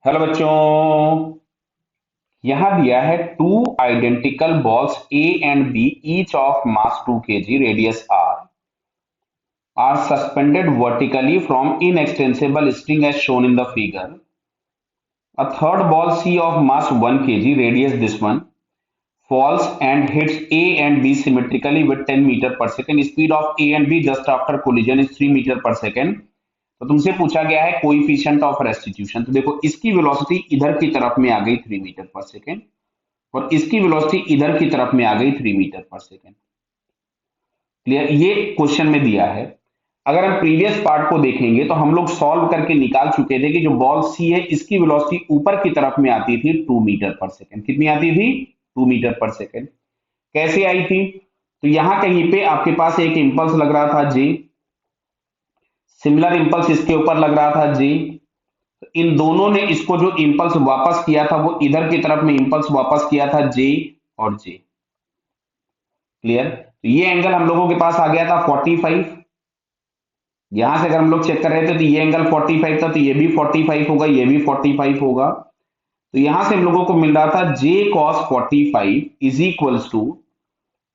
Hello बच्चों, यहां दिया है two identical balls A and B each of mass 2 kg radius are suspended vertically from inextensible string as shown in the figure. A third ball C of mass 1 kg radius this one falls and hits A and B symmetrically with 10 meter per second. Speed of A and B just after collision is 3 meter per second. तो तुमसे पूछा गया है coefficient of restitution. तो देखो इसकी velocity इधर की तरफ में आ गई 3 मीटर पर सेकेंड और इसकी वेलोसिटी इधर की तरफ में आ गई 3 मीटर पर सेकेंड। क्लियर? ये क्वेश्चन में दिया है। अगर हम प्रीवियस पार्ट को देखेंगे तो हम लोग सॉल्व करके निकाल चुके थे कि जो बॉल सी है इसकी वेलोसिटी ऊपर की तरफ में आती थी 2 मीटर पर सेकेंड। कितनी आती थी? 2 मीटर पर सेकेंड। कैसे आई थी? तो यहां कहीं पे आपके पास एक इंपल्स लग रहा था जे, सिमिलर इंपल्स इसके ऊपर लग रहा था जे। इन दोनों ने इसको जो इंपल्स वापस किया था वो इधर की तरफ में इंपल्स वापस किया था जे और जे। क्लियर? तो ये एंगल हम लोगों के पास आ गया था 45। यहां से अगर हम लोग चेक कर रहे थे तो ये एंगल 45 था, तो ये भी 45 होगा, ये भी 45 होगा। तो यहां से हम लोगों को मिल रहा था j cos 45 is equals to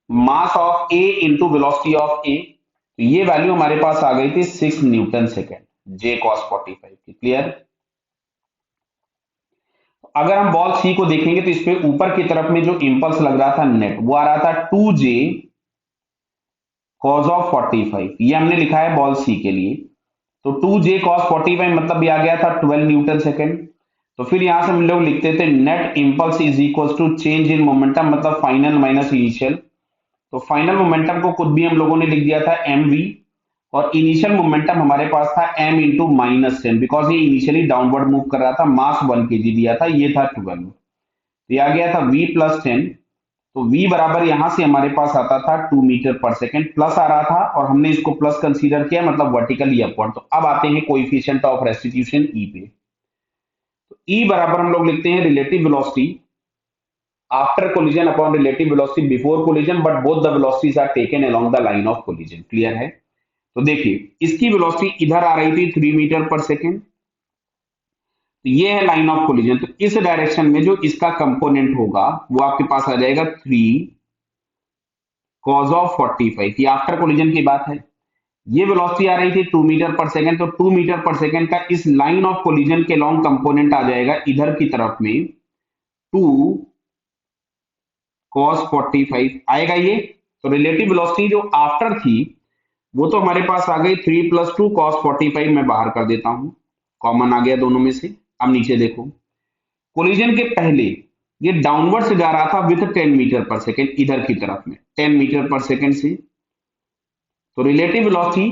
mass of a into velocity of a. तो ये वैल्यू हमारे पास आ गई थी 6 न्यूटन सेकेंड जे cos 45 की। क्लियर? अगर हम बॉल सी को देखेंगे तो इस पे ऊपर की तरफ में जो इंपल्स लग रहा था नेट वो आ रहा था 2j cos ऑफ 45। ये हमने लिखा है बॉल सी के लिए। तो 2j cos 45 मतलब भी आ गया था 12 न्यूटन सेकेंड। तो फिर यहां से हम लोग लिखते थे net impulse is equal to change in momentum मतलब फाइनल माइनस इनिशियल। तो फाइनल मोमेंटम को खुद भी हम लोगों ने लिख दिया था mv और इनिशियल मोमेंटम हमारे पास था m इंटू माइनस 10 बिकॉज ये इनिशियली डाउनवर्ड मूव कर रहा था। मास 1 kg दिया था, ये था 12। तो आ गया था v प्लस 10। तो v बराबर यहां से हमारे पास आता था 2 मीटर पर सेकेंड, प्लस आ रहा था और हमने इसको प्लस कंसीडर किया मतलब वर्टिकली अपवर्ड। तो अब आते हैं कोइफिशिएंट ऑफ रेस्टिट्यूशन e पे। तो e बराबर हम लोग लिखते हैं relative velocity after collision upon relative velocity before collision, but both the velocities are taken along the line of collision. Clear है? तो देखिए इसकी वेलोसिटी इधर आ रही थी 3 मीटर पर सेकेंड, तो ये है लाइन ऑफ कोलिजन। तो इस डायरेक्शन में जो इसका कंपोनेंट होगा वो आपके पास आ जाएगा 3 cos ऑफ 45। ये आफ्टर कोलिजन की बात है। ये वेलोसिटी आ रही थी 2 मीटर पर सेकेंड, तो 2 मीटर पर सेकेंड का इस लाइन ऑफ कोलिजन के लॉन्ग कंपोनेंट आ जाएगा इधर की तरफ में 2 cos 45 आएगा ये। तो रिलेटिव वेलोसिटी जो आफ्टर थी वो तो हमारे पास आ गई 3 प्लस 2 cos 45। मैं बाहर कर देता हूं, कॉमन आ गया दोनों में से। अब नीचे देखो, कोलिजन के पहले ये डाउनवर्ड से जा रहा था विथ 10 मीटर पर सेकेंड इधर की तरफ में 10 मीटर पर सेकेंड से। तो रिलेटिव वेलोसिटी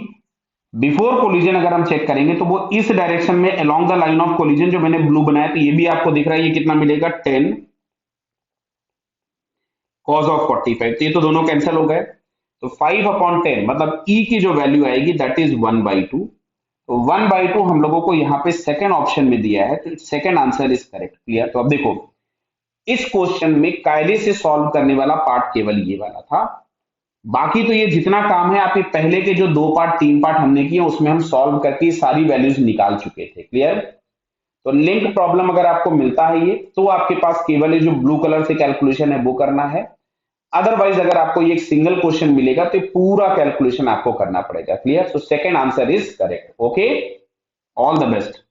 बिफोर कोलिजन अगर हम चेक करेंगे तो वो इस डायरेक्शन में along the line of collision जो मैंने ब्लू बनाया तो ये भी आपको दिख रहा है, ये कितना मिलेगा 10 cos ऑफ 45। तो ये तो दोनों कैंसिल हो गए। तो 5/10 मतलब e की जो वैल्यू आएगी दैट इज 1/2। तो 1/2 हम लोगों को यहाँ पे सेकेंड ऑप्शन में दिया है, तो second answer is correct. Clear? तो अब देखो इस क्वेश्चन में कायदे से सॉल्व करने वाला पार्ट केवल ये वाला था। बाकी तो ये जितना काम है आपके पहले के जो 2 पार्ट 3 पार्ट हमने किए उसमें हम सॉल्व करके सारी वैल्यूज निकाल चुके थे। क्लियर? तो लिंक प्रॉब्लम अगर आपको मिलता है ये तो आपके पास केवल ये जो ब्लू कलर से कैलकुलेशन है वो करना है। अदरवाइज अगर आपको ये एक सिंगल क्वेश्चन मिलेगा तो पूरा कैलकुलेशन आपको करना पड़ेगा। Clear? So second answer is correct. Okay, all the best.